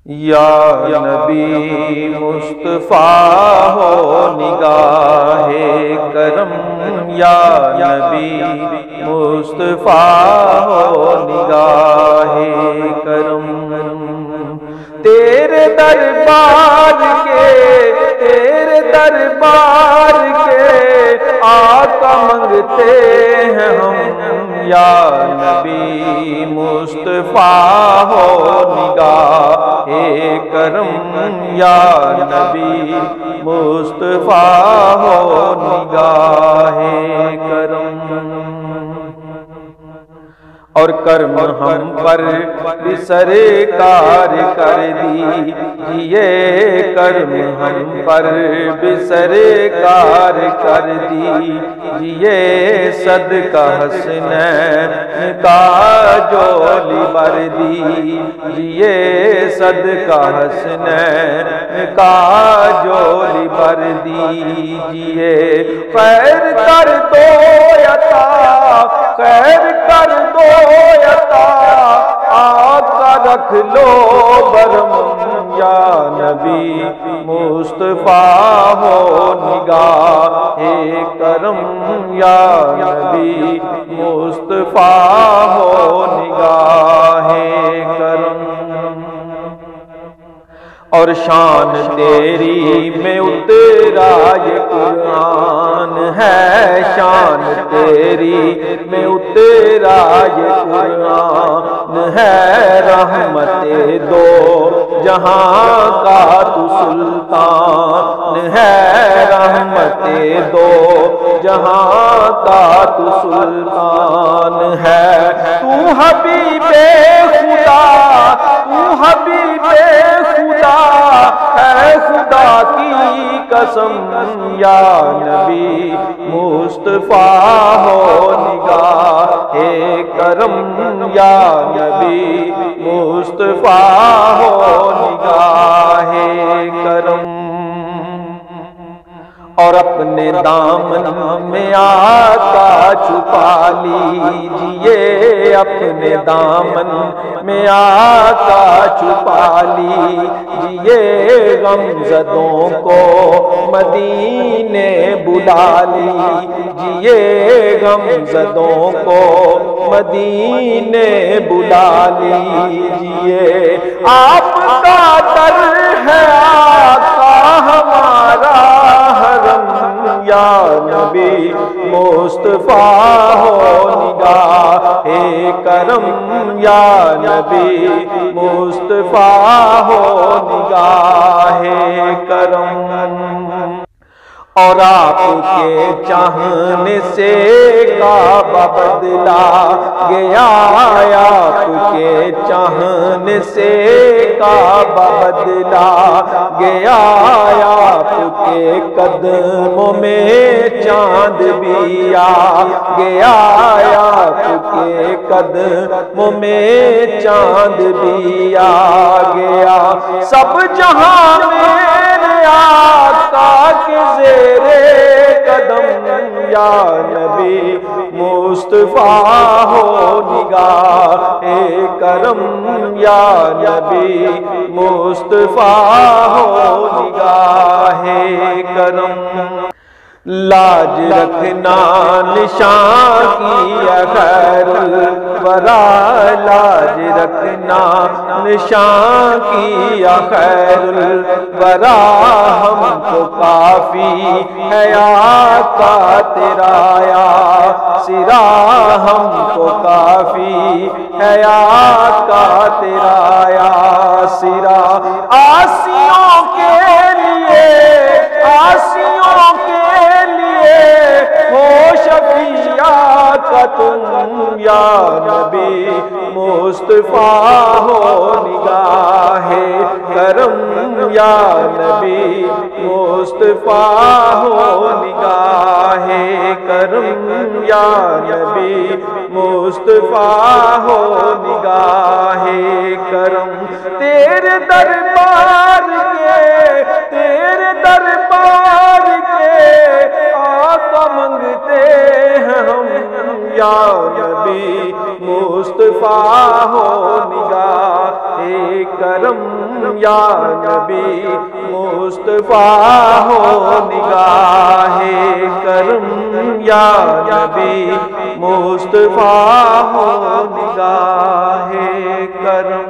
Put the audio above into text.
یا نبی مصطفیٰ ہو نگاہ کرم، یا نبی مصطفیٰ ہو نگاہ کرم، تیرے دربار کے آقا منگتے ہیں ہم، یا نبی مصطفیٰ ہو نگاہ کرم، یا نبی مصطفیٰ ہو نگاہ کرم، اور کرم ہم پر بھی سرکار کر دیجئے، کرم ہم پر بھی سرکار کر دیجئے، صدقہ حسنین کا جولی بھر دیجئے، صدقہ حسنین کا جولی بھر دیجئے، خیر کر دو عطا، خیر کر دو عطا، آقا رکھ لو برم، یا نبی مصطفیٰ ہو نگاہ کرم، یا نبی مصطفیٰ ہو نگاہ کرم، اور شان تیری میں اترا یہ قرآن ہے، شان تیری میں اترا یہ قرآن ہے، رحمت دو جہاں کا تو سلطان ہے، رحمت دو جہاں کا تو سلطان ہے، تو حبیب خدا، تو حبیب خدا ہے خدا کی قسم، یا نبی مصطفیٰ ہو نگاہ کرم، یا نبی مصطفیٰ ہو نگاہ کرم، اور اپنے دامن میں آقا چھپا لیجئے، اپنے دامن میں آقا چھپا لیجئے، غمزدوں کو مدینے بلا لیجئے، غمزدوں کو مدینے بلا لیجئے، آپ کا در ہے آقا ہمارا حرم، یا نبی مصطفیٰ ہو نگاہ کرم، یا نبی مصطفیٰ ہو نگاہ کرم، اور آپ کے چاہنے سے کعبہ بدلا گیا، آپ کے چاہنے سے کعبہ بدلا گیا، آپ کے قدموں میں چاند بھی آ گیا، آپ کے قدموں میں چاند بھی آ گیا، سب جہاں میرے آقا کے زیر قدم، یا نبی مصطفیٰ ہو نگاہ کرم، یا نبی مصطفیٰ ہو نگاہ کرم، لاج رکھنا نشان کی خیر الورا، لاج رکھنا نشان کی خیر الورا، ہم کو کافی ہے آقا تیرا یا سرا، ہم کو کافی ہے آقا تیرا یا سرا، آسیوں کے لیے، آسیوں کے ہو شفیع کا تم، یا نبی مصطفیٰ ہو نگاہ کرم، یا نبی مصطفیٰ ہو نگاہ کرم، یا نبی مصطفیٰ ہو نگاہ کرم، تیرے دربار کے، تیرے دربار کے آقا منگتے ہیں ہم، یا نبی مصطفیٰ ہو نگاہ کرم یا نبی مصطفیٰ ہو نگاہ کرم، یا نبی مصطفیٰ ہو نگاہ کرم۔